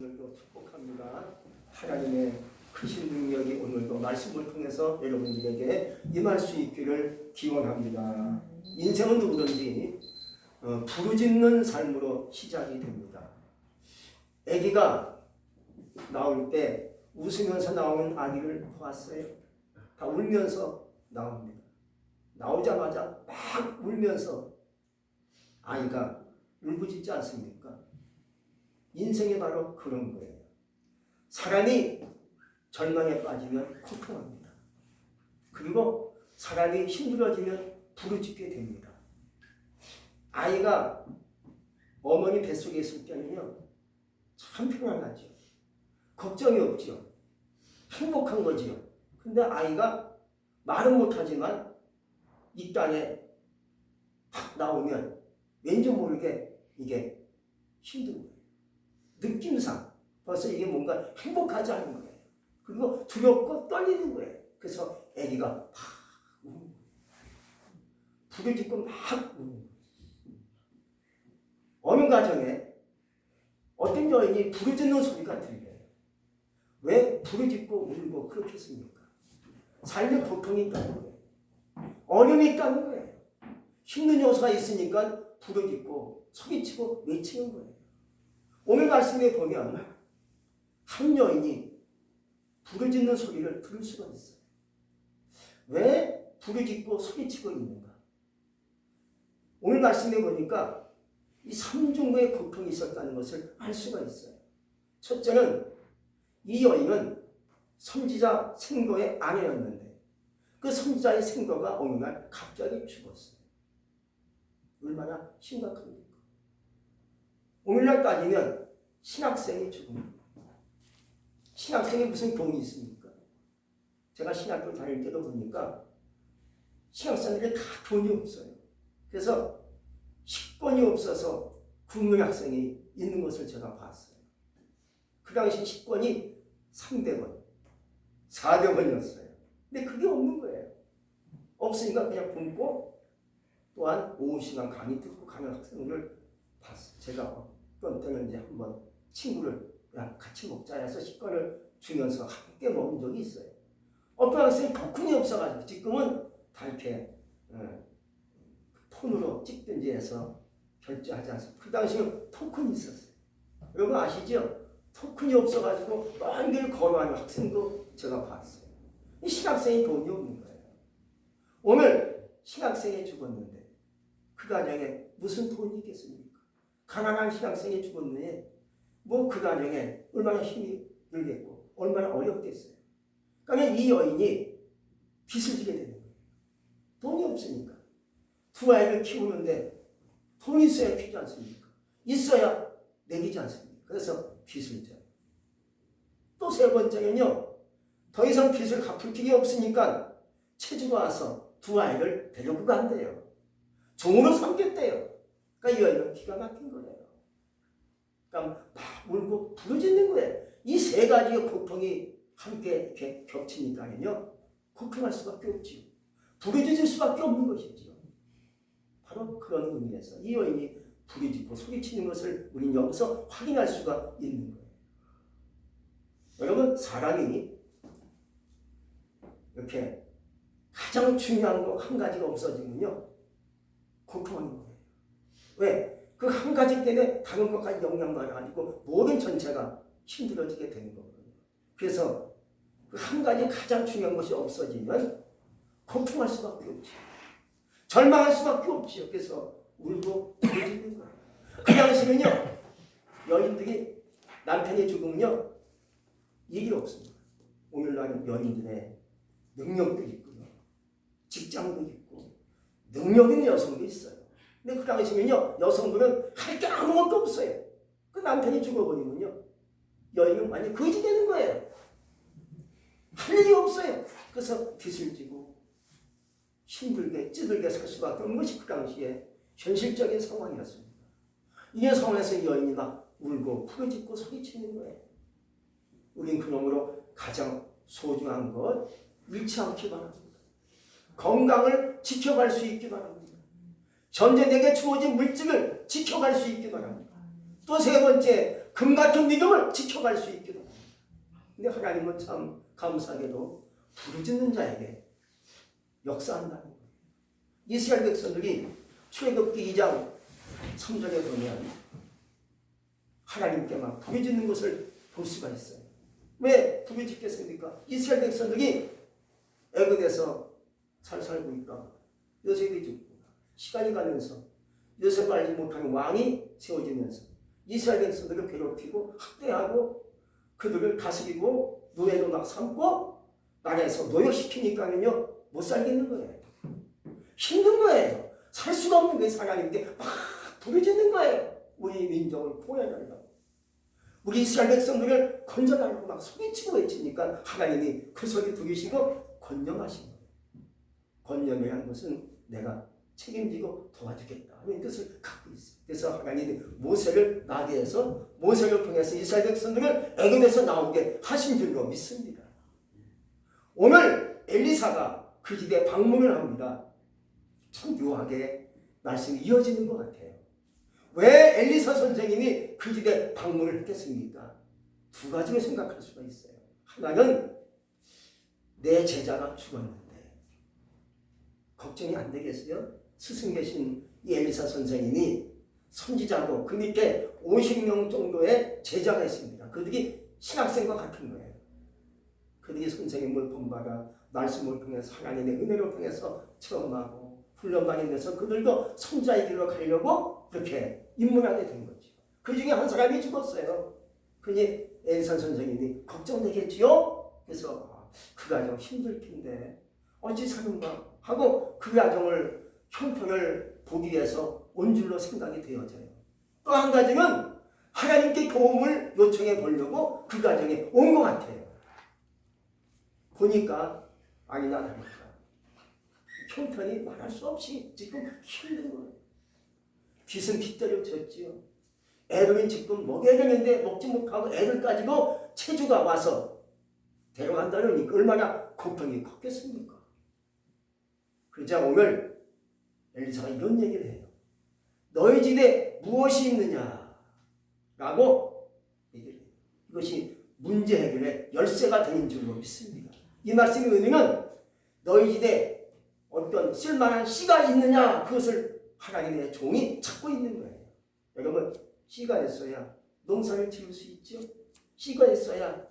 오늘도 축복합니다. 하나님의 크신 능력이 오늘도 말씀을 통해서 여러분들에게 임할 수 있기를 기원합니다. 인생은 누구든지 부르짖는 삶으로 시작이 됩니다. 아기가 나올 때 웃으면서 나오는 아기를 보았어요. 다 울면서 나옵니다. 나오자마자 막 울면서 아이가 울부짖지 않습니까? 인생이 바로 그런 거예요. 사람이 절망에 빠지면 고통합니다. 그리고 사람이 힘들어지면 부르짖게 됩니다. 아이가 어머니 뱃속에 있을 때는요, 참 편안하죠. 걱정이 없죠. 행복한 거죠. 근데 아이가 말은 못하지만 이 땅에 딱 나오면 왠지 모르게 이게 힘든 거예요. 느낌상 벌써 이게 뭔가 행복하지 않은 거예요. 그리고 두렵고 떨리는 거예요. 그래서 아기가 막 우는 거예요. 부르짖고 막 우는 거예요. 어느 가정에 어떤 여인이 부르짖는 소리가 들려요. 왜 부르짖고 울고 그렇겠습니까? 삶에 고통이 있다는 거예요. 어려움이 있다는 거예요. 힘든 요소가 있으니까 부르짖고 소리치고 외치는 거예요. 오늘 말씀에 보면 한 여인이 부르짖는 소리를 들을 수가 있어요. 왜 부르짖고 소리치고 있는가? 오늘 말씀에 보니까 이 3종의 고통이 있었다는 것을 알 수가 있어요. 첫째는 이 여인은 선지자 생도의 아내였는데 그 선지자의 생도가 어느 날 갑자기 죽었어요. 얼마나 심각합니까? 오늘날 따지면 신학생이 죽습니다. 신학생이 무슨 돈이 있습니까? 제가 신학교 다닐 때도 보니까 신학생들이 다 돈이 없어요. 그래서 식권이 없어서 국민학생이 있는 것을 제가 봤어요. 그 당시 식권이 300원, 400원이었어요. 근데 그게 없는 거예요. 없으니까 그냥 굶고 또한 오후 시간 강의 듣고 가는 학생을 봤어요. 제가 어떤 때는 이제 한번 친구를 같이 먹자 해서 식권을 주면서 함께 먹은 적이 있어요. 어떤 학생이 토큰이 없어가지고 지금은 다 이렇게 폰으로 찍든지 해서 결제하지 않습니다. 그 당시에는 토큰이 있었어요. 여러분 아시죠? 토큰이 없어가지고 먼 길 걸어가는 학생도 제가 봤어요. 이 신학생이 돈이 없는 거예요. 오늘 신학생이 죽었는데 그 가정에 무슨 돈이 있겠습니까? 가난한 신학생이 죽었는데 뭐 그 가정에 얼마나 힘이 들겠고 얼마나 어렵겠어요. 그러니까 이 여인이 빚을 지게 되는 거예요. 돈이 없으니까. 두 아이를 키우는데 돈이 있어야 키우지 않습니까? 있어야 내기지 않습니까? 그래서 빚을 져요. 또 세 번째는요, 더 이상 빚을 갚을 길이 없으니까 체주가 와서 두 아이를 데리고 간대요. 종으로 삼겠대요. 그러니까 이 여인은 기가 막힌 거예요. 그러니까 막 울고 부르짖는 거예요. 이 세 가지의 고통이 함께 이렇게 겹치니까요, 고통할 수밖에 없지요. 부르짖을 수밖에 없는 것이지요. 바로 그런 의미에서 이 여인이 부르짖고 소리치는 것을 우리는 여기서 확인할 수가 있는 거예요. 여러분, 사람이 이렇게 가장 중요한 거 한 가지가 없어지면요, 고통하는 거예요. 왜? 그 한 가지 때문에 다른 것까지 영향받아가지고 모든 전체가 힘들어지게 되는 거거든요. 그래서 그 한 가지 가장 중요한 것이 없어지면 고통할 수밖에 없지. 절망할 수밖에 없지요. 그래서 울고 부르짖는 거예요. 그 당시는요, 여인들이 남편이 죽으면요, 일이 없습니다. 오늘날은 여인들의 능력도 있고요, 직장도 있고, 능력 있는 여성도 있어요. 근데 그 당시면요, 여성들은 할 게 아무것도 없어요. 그 남편이 죽어버리면요, 여인은 완전히 거지 되는 거예요. 할 일이 없어요. 그래서 빚을 지고 힘들게 찌들게 살 수밖에 없는 것이 그 당시에 현실적인 상황이었습니다. 이 상황에서 여인이 막 울고 부르짖고 소리치는 거예요. 우린 그러므로 가장 소중한 것 잃지 않기 바랍니다. 건강을 지켜갈 수 있기 바랍니다. 현재 내게 주어진 물질을 지켜갈 수 있기 바랍니다. 또 세 번째, 금 같은 믿음을 지켜갈 수 있기도 합니다. 근데 하나님은 참 감사하게도 부르짖는 자에게 역사한다는 거예요. 이스라엘 백성들이 출애굽기 2장 3절에 보면 하나님께 막 부르짖는 것을 볼 수가 있어요. 왜 부르짖겠습니까? 이스라엘 백성들이 애굽에서 잘 살고 있다. 요셉이 죽고 시간이 가면서 요셉을 알지 못하는 왕이 세워지면서 이스라엘 백성들을 괴롭히고 학대하고 그들을 다스리고 노예로 막 삼고 나라에서 노역시키니까는요 못 살겠는 거예요. 힘든 거예요. 살 수가 없는 거예요. 하나님께 막 부르짖는 거예요. 우리 민족을 구해달라고. 우리 이스라엘 백성들을 건져달라고 막 소리치고 외치니까 하나님이 그 소리 들으시고 건령하신 거예요. 건령이라는 것은 내가 책임지고 도와주겠다 하는 뜻을 갖고 있어요. 그래서 하나님이 모세를 나게 해서 모세를 통해서 이스라엘 백성들을 애굽에서 나오게 하신 줄로 믿습니다. 오늘 엘리사가 그 집에 방문을 합니다. 참 묘하게 말씀이 이어지는 것 같아요. 왜 엘리사 선생님이 그 집에 방문을 했겠습니까? 두 가지로 생각할 수가 있어요. 하나는 내 제자가 죽었는데 걱정이 안 되겠어요? 스승 계신 이 엘리사 선생님이 선지자고 그 밑에 50명 정도의 제자가 있습니다. 그들이 신학생과 같은 거예요. 그들이 선생님을 본받아 말씀을 통해서 하나님의 은혜를 통해서 체험하고 훈련받으면서 그들도 선자의 길로 가려고 그렇게 입문하게 된 거죠. 그 중에 한 사람이 죽었어요. 그러니 엘리사 선생님이 걱정되겠지요? 그래서 그 가정 힘들 텐데 어찌 사는가 하고 그 가정을 형편을 보기 위해서 온 줄로 생각이 되어져요. 또 한 가지는 하나님께 도움을 요청해 보려고 그 가정에 온 것 같아요. 보니까 아니나 다를까 형편이 말할 수 없이 지금 힘든 거예요. 빚은 빚대로 졌지요. 애들은 지금 먹여야 되는데 먹지 못하고 애들 가지고 체주가 와서 데려간다니까 얼마나 고통이 컸겠습니까? 그러자 오늘 엘리사가 이런 얘기를 해요. 너희 집에 무엇이 있느냐? 라고 얘기를 해요. 이것이 문제 해결의 열쇠가 되는 줄로 믿습니다. 이 말씀의 의미는 너희 집에 어떤 쓸만한 씨가 있느냐? 그것을 하나님의 종이 찾고 있는 거예요. 여러분, 씨가 있어야 농사를 지을 수 있죠. 씨가 있어야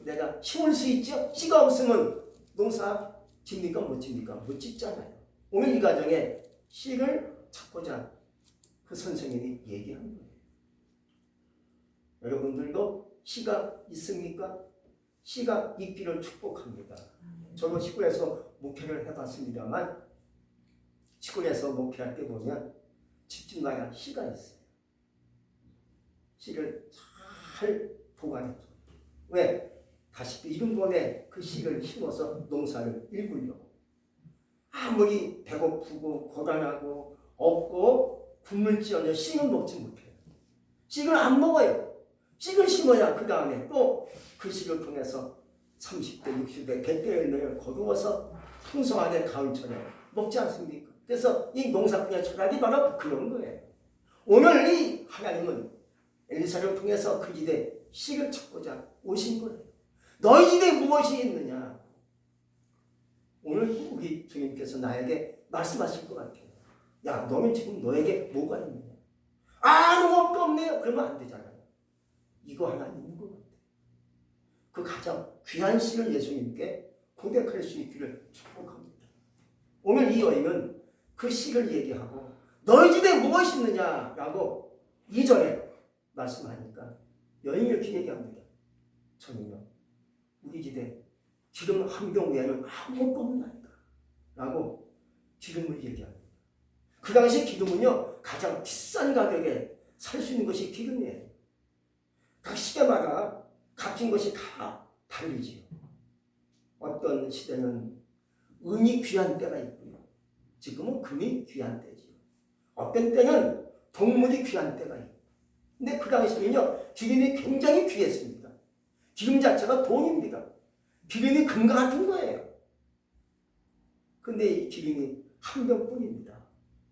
내가 심을 수 있죠. 씨가 없으면 농사 집니까? 못 집니까? 못 짓잖아요. 오늘 이 가정에 씨를 찾고자 그 선생님이 얘기한 거예요. 여러분들도 씨가 있습니까? 씨가 있기를 축복합니다. 저도 시골에서 목회를 해봤습니다만 시골에서 목회할 때 보면 집집마다 씨가 있어요. 씨를 잘 보관해줘. 왜? 다시 이른번에 그 씨를 심어서 농사를 일구려고. 아무리 배고프고 고단하고 없고 굶을지언정 씨는 먹지 못해요. 씨를 안 먹어요. 씨를 심어야 그 다음에 또 그 씨를 통해서 30대, 60대, 100대 열매를 거두어서 풍성하게 가을철에 먹지 않습니까? 그래서 이 농사꾼의 철학이 바로 그런 거예요. 오늘 이 하나님은 엘리사를 통해서 그 집에 씨를 찾고자 오신 거예요. 너희 집에 무엇이 있느냐? 오늘 우리 주님께서 나에게 말씀하실 것 같아요. 야, 너는 지금 너에게 뭐가 있느냐? 아무것도 없네요. 그러면 안 되잖아요. 이거 하나 있는 것 같아요. 그 가장 귀한 씨를 예수님께 고백할 수 있기를 축복합니다. 오늘 이 여인은 그 씨를 얘기하고 너희 집에 무엇이 있느냐라고 2절에 말씀하니까 여인이 이렇게 얘기합니다. 저는요, 우리 집에 기름 한 병 외에는 아무것도 없나이다 라고 기름을 얘기합니다. 그 당시 기름은요 가장 비싼 가격에 살 수 있는 것이 기름이에요. 각 시대마다 값진 것이 다 다르지요. 어떤 시대는 은이 귀한 때가 있고요. 지금은 금이 귀한 때지요. 어떤 때는 동물이 귀한 때가 있고. 근데 그 당시에는요 기름이 굉장히 귀했습니다. 기름 자체가 돈입니다. 기름이 금과 같은 거예요. 근데 이 기름이 한 병뿐입니다.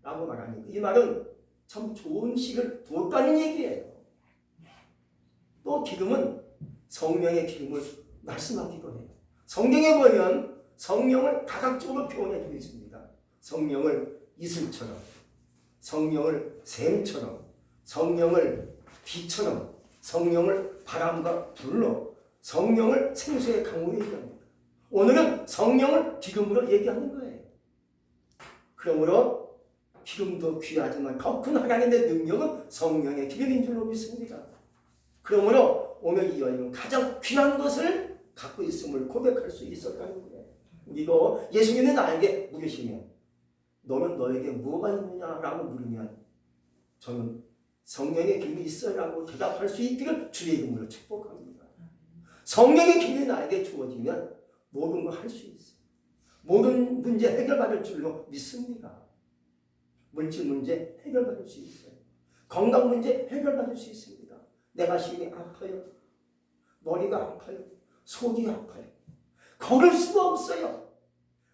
라고 말하니까 이 말은 참 좋은 씨를 뒀다는 얘기예요. 또 기름은 성령의 기름을 말씀하기도 해요. 성경에 보면 성령을 다각적으로 표현해 주고 있습니다. 성령을 이슬처럼, 성령을 샘처럼, 성령을 비처럼, 성령을 바람과 불로, 성령을 생수의 강으로 얘기합니다. 오늘은 성령을 기름으로 얘기하는 거예요. 그러므로 기름도 귀하지만 더 큰 하나님의 능력은 성령의 기름인 줄로 믿습니다. 그러므로 오늘 이 여인은 가장 귀한 것을 갖고 있음을 고백할 수 있었다는 거예요. 우리도 예수 믿는 나에게 물으시면 너는 너에게 뭐가 있느냐라고 물으면 저는 성령의 기름이 있어라고 대답할 수 있기를 주의 이름으로 축복합니다. 성령의 기름이 나에게 주어지면 모든 걸 할 수 있어요. 모든 문제 해결받을 줄로 믿습니다. 물질 문제 해결받을 수 있어요. 건강 문제 해결받을 수 있습니다. 내가 심히 아파요. 머리가 아파요. 속이 아파요. 걸을 수가 없어요.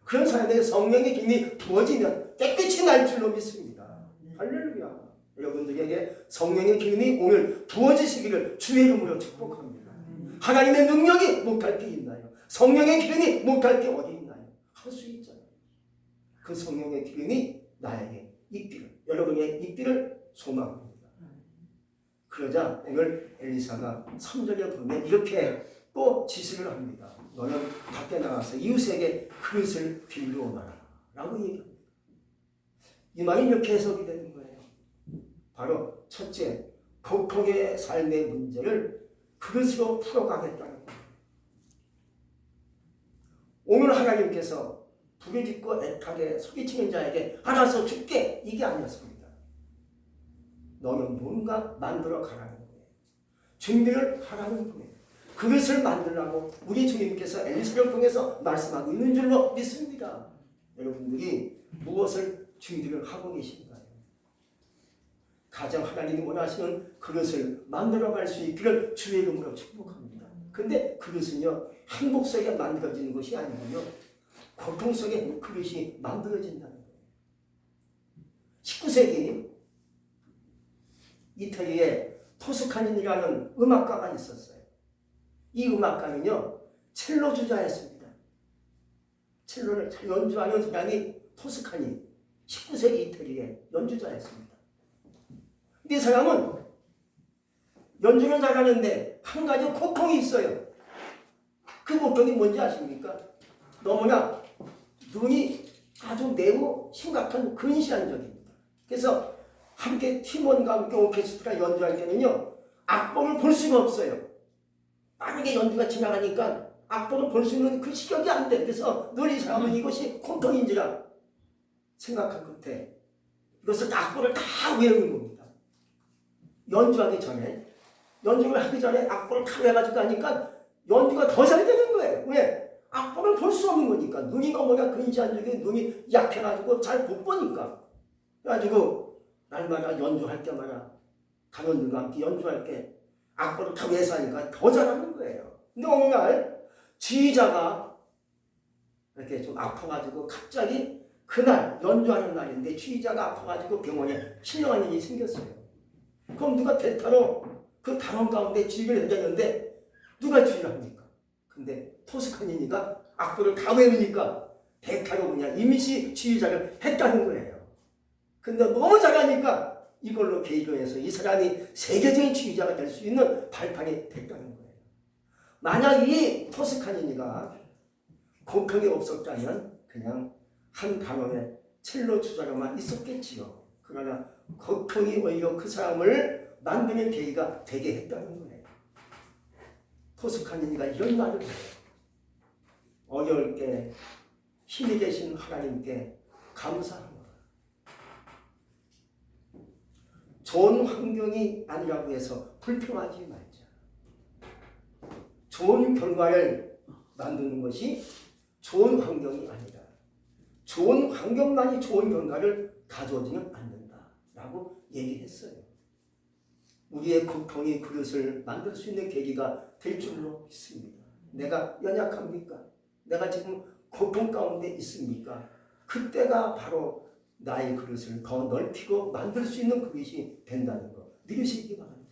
그런 사람에게 성령의 기름이 부어지면 깨끗이 날 줄로 믿습니다. 할렐루야. 여러분들에게 성령의 기름이 오늘 부어지시기를 주의 이름으로 축복합니다. 하나님의 능력이 못할 게 있나요? 성령의 기름이 못할 게 어디 있나요? 할 수 있잖아요. 그 성령의 기름이 나에게 있기를, 여러분의 있기를 소망합니다. 그러자 오늘 엘리사가 3절에 보면 이렇게 또 지시를 합니다. 너는 밖에 나가서 이웃에게 그릇을 빌려 오너라 라고 얘기합니다. 이 말이 이렇게 해석이 되는 거예요. 바로 첫째, 보통의 삶의 문제를 그릇으로 풀어가겠다는 거예요. 오늘 하나님께서 부르짖고 애타게 소리치는 자에게 알아서 줄게 이게 아니었습니다. 너는 뭔가 만들어 가라는 거예요. 준비를 하라는 거예요. 그것을 만들라고 우리 주님께서 엘리사를 통해서 말씀하고 있는 줄로 믿습니다. 여러분들이 무엇을 준비를 하고 계신가요? 가장 하나님이 원하시는 그것을 만들어갈 수 있기를 주의 이름으로 축복합니다. 근데 그것은요 행복 속에 만들어지는 것이 아니고요 고통 속에 그것이 만들어진다는 거예요. 19세기 이태리에 토스카니라는 음악가가 있었어요. 이 음악가는요 첼로 주자였습니다. 첼로를 잘 연주하는 사람이 토스카니 19세기 이태리의 연주자였습니다. 이 사람은 연주는 잘하는데 한 가지 고통이 있어요. 그 고통이 뭔지 아십니까? 너무나 눈이 아주 매우 심각한 근시안적입니다. 그래서 함께 팀원과 함께 오케스트라 연주할 때는요 악보를 볼 수가 없어요. 빠르게 연주가 지나가니까 악보를 볼 수 있는 그 시력이 안 돼. 그래서 늘 이 사람은 이것이 고통인지라 생각한 끝에 이것을 악보를 다 외우는 겁니다. 연주하기 전에 연주를 하기 전에 악보를 다 외가지고 하니까 연주가 더 잘 되는 거예요. 왜? 악보를 볼 수 없는 거니까. 눈이 너무나 근시안적인 눈이 약해가지고 잘 못 보니까. 그래가지고 날마다 연주할 때마다 단원들과 함께 연주할 때 악보를 다 외서 하니까 더 잘하는 거예요. 근데 어느 날 지휘자가 이렇게 좀 아파가지고 갑자기 그날 연주하는 날인데 지휘자가 아파가지고 병원에 실려가는 일이 생겼어요. 그럼 누가 대타로 그 단원 가운데 지휘를 해줬는데 누가 지휘를 합니까? 근데 토스카니니가 악보를 다 외우니까 대타로 그냥 임시 지휘자를 했다는 거예요. 근데 너무 잘하니까 이걸로 계기해서 이 사람이 세계적인 지휘자가 될 수 있는 발판이 됐다는 거예요. 만약 이 토스카니니가 고통이 없었다면 그냥 한 단원의 첼로 주자로만 있었겠지요. 그러나 고통이 오히려 그 사람을 만드는 계기가 되게 했다는 거예요. 토스카니니가 이런 말을 해요. 어려울 때 힘이 되신 하나님께 감사하노라. 좋은 환경이 아니라고 해서 불평하지 말자. 좋은 결과를 만드는 것이 좋은 환경이 아니다. 좋은 환경만이 좋은 결과를 가져오지는 않는다라고 얘기했어요. 우리의 고통이 그것을 만들 수 있는 계기가 될 줄로 믿습니다. 내가 연약합니까? 내가 지금 고통 가운데 있습니까? 그때가 바로 나의 그릇을 더 넓히고 만들 수 있는 그릇이 된다는 거 믿으시기 바랍니다.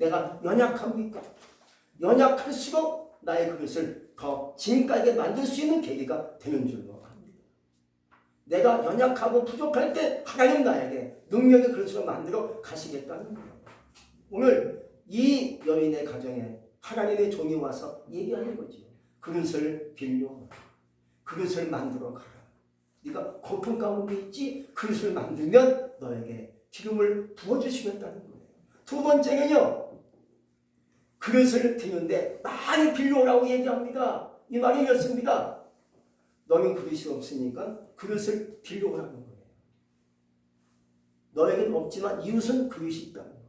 내가 연약합니까? 연약할수록 나의 그릇을 더 진가하게 만들 수 있는 계기가 되는 줄로 압니다. 내가 연약하고 부족할 때 하나님 나에게 능력의 그릇으로 만들어 가시겠다는 거예요. 오늘 이 여인의 가정에 하나님의 종이 와서 얘기하는 거죠. 그릇을 빌려, 그릇을 만들어 가라. 네가 고통 가운데 있지? 그릇을 만들면 너에게 기름을 부어주시겠다는 거예요. 두 번째는요, 그릇을 드는데 많이 빌려오라고 얘기합니다. 이 말이 이렇습니다. 너는 그릇이 없으니까 그릇을 빌려오라는 거예요. 너에게는 없지만 이웃은 그릇이 있다는 거예요.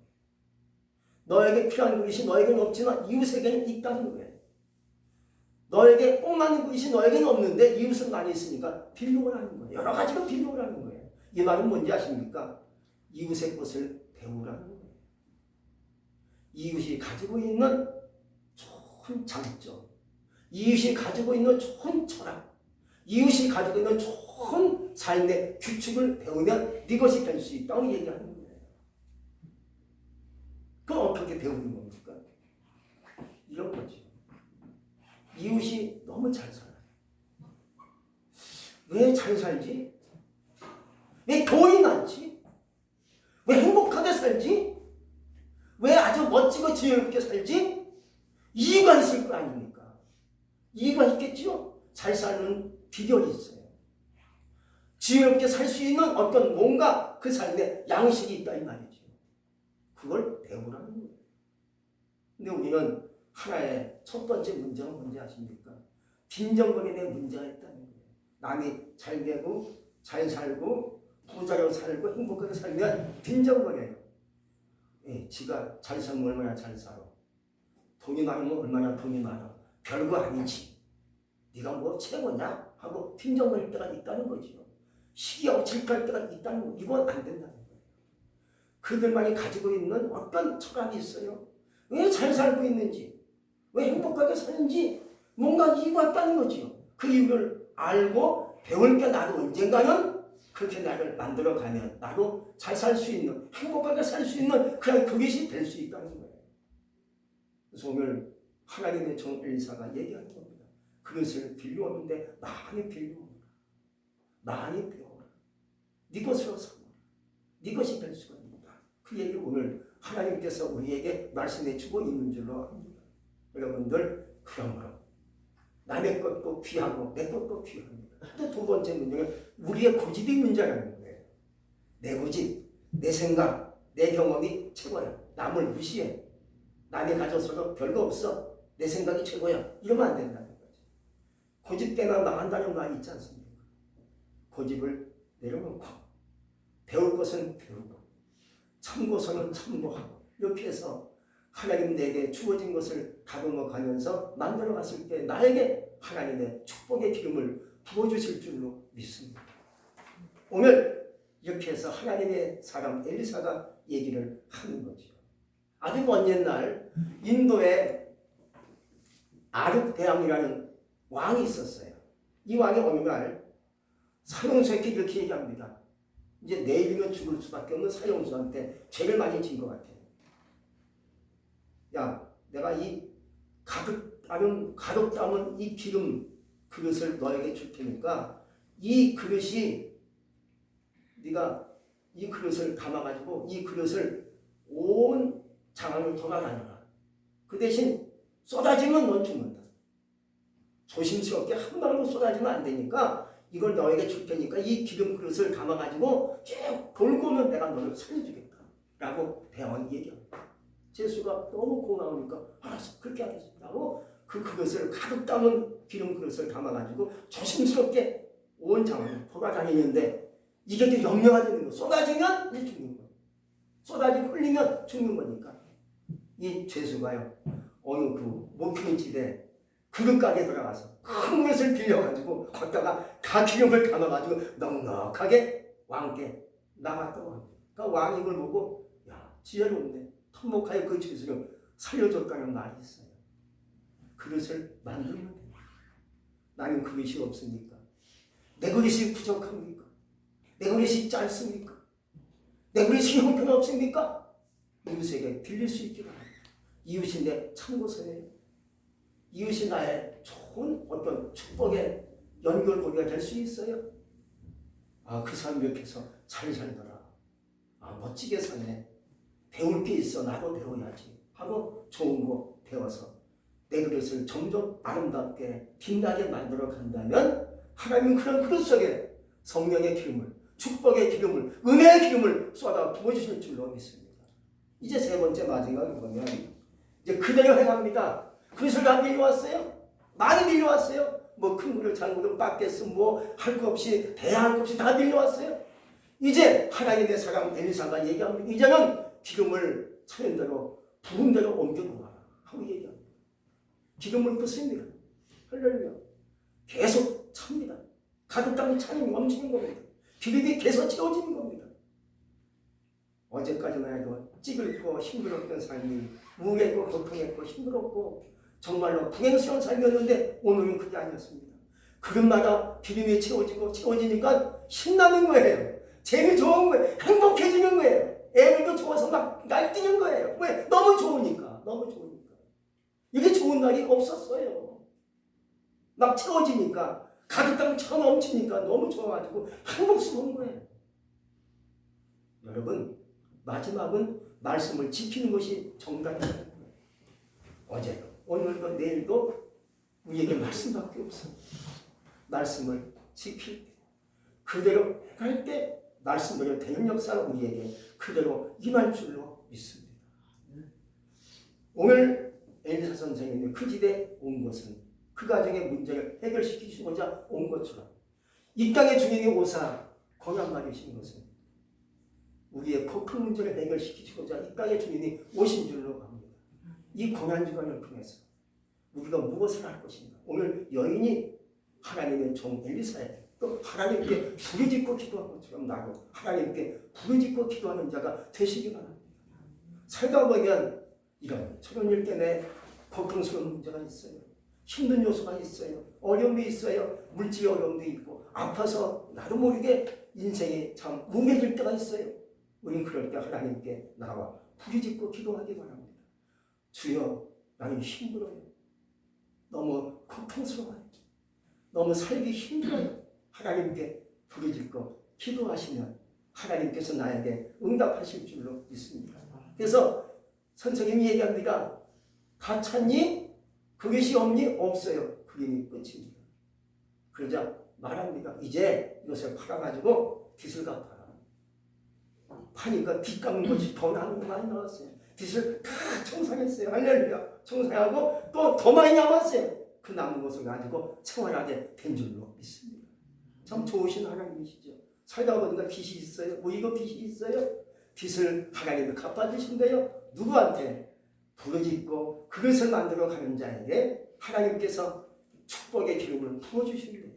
너에게 필요한 그릇이 너에게는 없지만 이웃에게는 있다는 거예요. 너에게 꼭 맞는 그릇이 너에게는 없는데 이웃은 많이 있으니까 빌려오라는 거예요. 여러 가지로 빌려오라는 거예요. 이 말은 뭔지 아십니까? 이웃의 것을 배우라는 거예요. 이웃이 가지고 있는 좋은 장점, 이웃이 가지고 있는 좋은 철학, 이웃이 가지고 있는 좋은 삶의 규칙을 배우면 네 것이 될 수 있다고 얘기하는 거예요. 그럼 어떻게 배우는 겁니까? 이런 거죠. 이웃이 너무 잘 살아요. 왜 잘 살지? 왜 돈이 많지? 왜 행복하게 살지? 왜 아주 멋지고 지혜롭게 살지? 이유가 있을 거 아닙니까? 이유가 있겠죠? 잘 사는 비결이 있어요. 지혜롭게 살 수 있는 어떤 뭔가 그 삶에 양식이 있다 이 말이죠. 그걸 배우라는 거예요. 근데 우리는 하나의 첫 번째 문제가 뭔지 아십니까? 빈정거림의 문제가 있다는 거예요. 남이 잘 되고 잘 살고 부자로 살고 행복하게 살면 빈정거려요. 예, 지가 잘 살면 얼마나 잘 살아. 돈이 많으면 얼마나 돈이 많아. 별거 아니지. 네가 뭐 최고냐? 하고 빈정거릴 때가 있다는 거죠. 시기하고 질투할 때가 있다는 거. 이건 안 된다는 거예요. 그들만이 가지고 있는 어떤 철학이 있어요. 왜 잘 살고 있는지, 왜 행복하게 사는지 뭔가 이유가 있다는 거죠. 그 이유를 알고 배울 게 나도 언젠가는 그렇게 나를 만들어가면 나도 잘 살 수 있는, 행복하게 살 수 있는 그런 그릇이 될 수 있다는 거예요. 그래서 오늘 하나님의 종 엘리사가 얘기하는 겁니다. 그릇을 빌려오는데 많이 빌려오라. 많이 배워라. 네 것으로 삼아라. 네 것이 될 수가 있다. 그 얘기를 오늘 하나님께서 우리에게 말씀해 주고 있는 줄로 압니다. 여러분들 그러므로 남의 것도 귀하고 내 것도 귀합니다. 또 두 번째 문제는 우리의 고집이 문제라는 거예요. 내 고집, 내 생각, 내 경험이 최고야. 남을 무시해. 남이 가졌어도 별거 없어. 내 생각이 최고야. 이러면 안 된다는 거죠. 고집 때문에 망한다는 말이 있지 않습니까? 고집을 내려놓고 배울 것은 배우고 참고서는 참고하고 이렇게 해서 하나님 내게 주어진 것을 다듬어 가면서 만들어 갔을 때 나에게 하나님의 축복의 기름을 부어주실 줄로 믿습니다. 오늘 이렇게 해서 하나님의 사람 엘리사가 얘기를 하는 거죠. 아주 먼 옛날 인도에 아르대왕이라는 왕이 있었어요. 이 왕이 어느 날 사형수에게 이렇게 얘기합니다. 이제 내일이면 죽을 수밖에 없는 사형수한테 죄를 많이 진 것 같아요. 야, 내가 이 가득 담은 이 기름 그릇을 너에게 줄 테니까 이 그릇이 네가 이 그릇을 담아가지고 이 그릇을 온 장안을 돌아다녀라. 그 대신 쏟아지면 넌 죽는다. 조심스럽게 한 방울도 쏟아지면 안 되니까 이걸 너에게 줄 테니까 이 기름 그릇을 담아가지고 쭉 돌고 오면 내가 너를 살려주겠다. 라고 대왕이 얘기합니다. 제수가 너무 고마우니까 알았어 그렇게 하겠습니다 하고 그 그릇을 가득 담은 기름 그릇을 담아가지고 조심스럽게 온 장안을 돌아다니는데 이게 또 염려가 되는 거예요. 쏟아지면 이제 죽는 거예요. 쏟아지고 흘리면 죽는 거니까 이 죄수가요 어느 그 목표인 집에 그릇 가게 들어가서 큰 그릇을 빌려가지고 거기다가 다 기름을 담아가지고 넉넉하게 왕께 나갔다고 합니다. 그러니까 왕이 이걸 보고 야 지혜롭네. 턱목하여 그 죄수를 살려줬다는 말이 있어요. 그릇을 만들면 됩니다. 나는 그릇이 없습니까? 내 그릇이 부족합니까? 내 그릇이 짧습니까? 내 그릇이 형편없습니까? 이웃에게 빌릴 수 있기 바랍니다. 이웃이 내 참고서예요. 이웃이 나의 좋은 어떤 축복의 연결고리가 될 수 있어요. 그 사람 옆에서 잘 살더라. 멋지게 사네. 배울 게 있어. 나도 배워야지 하고 좋은 거 배워서 내 그릇을 점점 아름답게 빛나게 만들어 간다면 하나님은 그런 그릇 속에 성령의 기름을, 축복의 기름을, 은혜의 기름을 쏟아 부어주실 줄로 믿습니다. 이제 세 번째 마지막이 뭐냐면 이제 그대로 행합니다. 그릇을 다 빌려왔어요. 많이 빌려왔어요. 뭐 큰 그릇, 작은 그릇, 바켓스 뭐 할 거 없이 대할 거 없이 다 빌려왔어요. 이제 하나님의 사람 엘리사가 얘기합니다. 이제는 기름을 차린 대로 부은 대로 옮겨놓아라 하고 얘기합니다. 기름을 붓습니다. 할렐루야. 계속 찹니다. 가득 땅이 차는 넘치는 겁니다. 기름이 계속 채워지는 겁니다. 어제까지만 해도 찌글고 힘들었던 삶이 우울했고 고통했고 힘들었고 정말로 불행스러운 삶이었는데 오늘은 그게 아니었습니다. 그릇마다 기름이 채워지니까 신나는 거예요. 재미 좋은 거예요. 행복해지는 거예요. 애들도 좋아서 막 날뛰는 거예요. 왜? 너무 좋으니까. 너무 좋으니까. 이게 좋은 날이 없었어요. 막 채워지니까 가득 땅 차 넘치니까 너무 좋아가지고 행복스러운 거예요. 여러분, 마지막은 말씀을 지키는 것이 정답입니다. 어제도 오늘도 내일도 우리에게 말씀밖에 없어요. 말씀을 지킬 때 그대로 할 때 말씀대로 되는 역사가 우리에게 그대로 임할 줄로 믿습니다. 오늘 엘리사 선생님이 그 집에 온 것은 그 가정의 문제를 해결시키시고자 온 것처럼 이 땅의 주인이 오사 고난 받으신 것은 우리의 고통 문제를 해결시키시고자 이 땅의 주인이 오신 줄로 갑니다. 이 고난 주간을 통해서 우리가 무엇을 할 것인가? 오늘 여인이 하나님의 종 엘리사에 또 하나님께 부르짖고 기도한 것처럼 나도 하나님께 부르짖고 기도하는 자가 되시기 바랍니다. 살다 보면 이런 저런 일 때문에 고통스러운 문제가 있어요. 힘든 요소가 있어요. 어려움이 있어요. 물질 어려움도 있고 아파서 나도 모르게 인생이 참 무뎌질 때가 있어요. 우린 그럴 때 하나님께 나와 부르짖고 기도하기 바랍니다. 주여, 나는 힘들어요. 너무 고통스러워요. 너무 살기 힘들어요. 하나님께 부르짖고 기도하시면 하나님께서 나에게 응답하실 줄로 믿습니다. 그래서 선생님이 얘기합니다. 다 찼니? 그릇이 없니? 없어요. 그림이 끝입니다. 그러자 말합니다. 이제 이것을 팔아가지고 빚을 갚아라. 파니까 빚 갚는 것이 더 남은 거 많이 나왔어요. 빚을 다 청산했어요. 할렐루야. 청산하고 또 더 많이 남았어요. 그 남은 것을 가지고 생활하게 된 줄로 믿습니다. 참 좋으신 하나님이시죠. 살다 보니까 빚이 있어요. 뭐 이거 빚이 있어요. 빚을 하나님이 갚아주신대요. 누구한테? 부르짖고 그것을 만들어 가는 자에게 하나님께서 축복의 기름을 부어주신대요.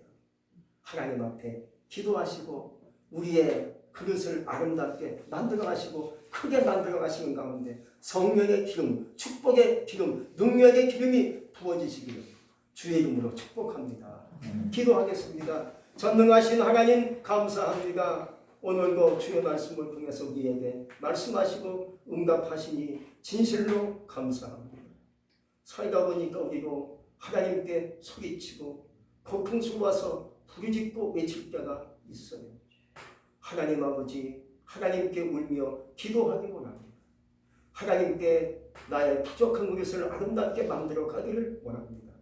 하나님 앞에 기도하시고 우리의 그릇을 아름답게 만들어 가시고 크게 만들어 가시는 가운데 성령의 기름, 축복의 기름, 능력의 기름이 부어지시기를 주의 이름으로 축복합니다. 기도하겠습니다. 전능하신 하나님 감사합니다. 오늘도 주의 말씀을 통해서 우리에게 말씀하시고 응답하시니 진실로 감사합니다. 살다 보니까 우리도 하나님께 소리치고 고통스러워서 부르짖고 외칠 때가 있어요. 하나님 아버지, 하나님께 울며 기도하기 원합니다. 하나님께 나의 부족한 그릇을 아름답게 만들어 가기를 원합니다.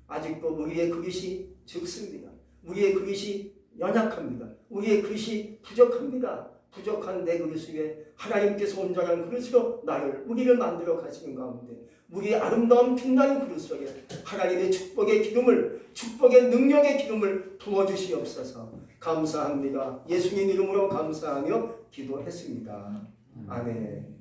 아직도 우리의 그릇이 적습니다. 우리의 그릇이 연약합니다. 우리의 그릇이 부족합니다. 부족한 내 그릇 위에 하나님께서 온전한 그릇으로 우리를 만들어 가시는 가운데 우리의 아름다운 빛나는 그릇 속에 하나님의 축복의 기름을, 축복의 능력의 기름을 부어주시옵소서. 감사합니다. 예수님 이름으로 감사하며 기도했습니다. 아멘.